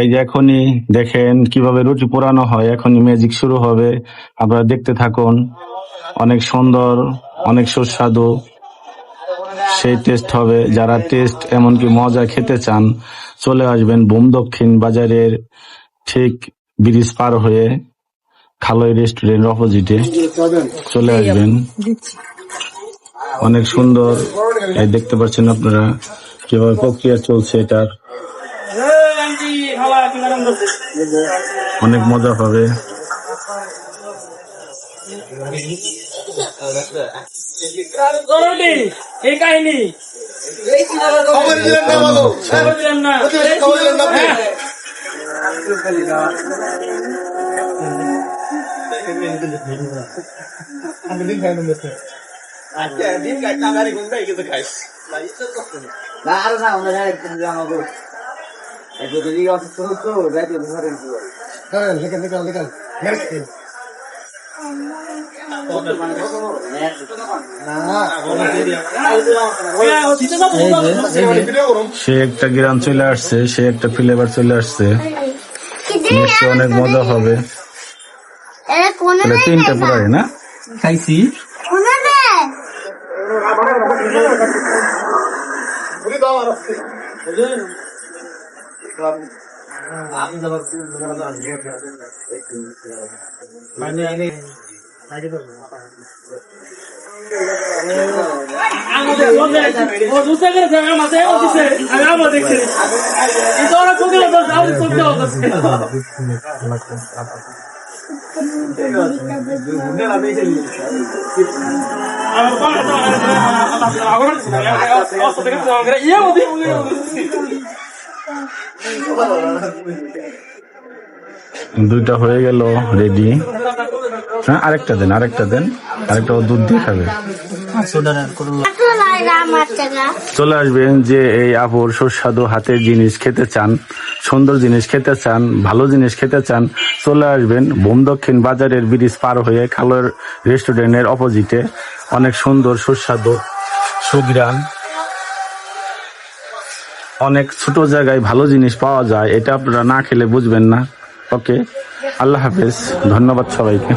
এই যে এখনই দেখেন কিভাবে রুটি পোড়ানো হয়, এখনই ম্যাজিক শুরু হবে, আপনারা দেখতে থাকুন। অনেক সুন্দর, অনেক সুস্বাদু সেই টেস্ট হবে। যারা টেস্ট এমনকি মজা খেতে চান চলে আসবেন বোম দক্ষিণ বাজারের ঠিক ব্রিজ পার হয়ে খালই রেস্টুরেন্ট অপোজিটে চলে আসবেন। অনেক সুন্দর, এই দেখতে পাচ্ছেন আপনারা কিভাবে প্রক্রিয়া চলছে এটার। অনেক মজা হবে। এই কাহিনী সে একটা গ্রাম চলে আসছে, সে একটা ফ্লেভার চলে আসছে, নিশ্চয় অনেক মজা হবে। তিনটা পুরাই না খাইছি। দুইটা হয়ে গেল রেডি। হ্যাঁ, আরেকটা দেন, আরেকটা দুধ দিয়ে খাবে। চলে আসবেন যে এই আপুর সুস্বাদু হাতের জিনিস খেতে চান, সুন্দর জিনিস খেতে চান, ভালো জিনিস খেতে চান, চলে আসবেন বোম দক্ষিণ বাজারের ব্রিজ পার হয়ে খালের রেস্টুরেন্টের অপোজিটে। অনেক সুন্দর সুস্বাদু সুঘ্রাণ, অনেক ছোট জায়গায় ভালো জিনিস পাওয়া যায়, এটা আপনারা না খেলে বুঝবেন না। ওকে, আল্লাহ হাফেজ, ধন্যবাদ সবাইকে।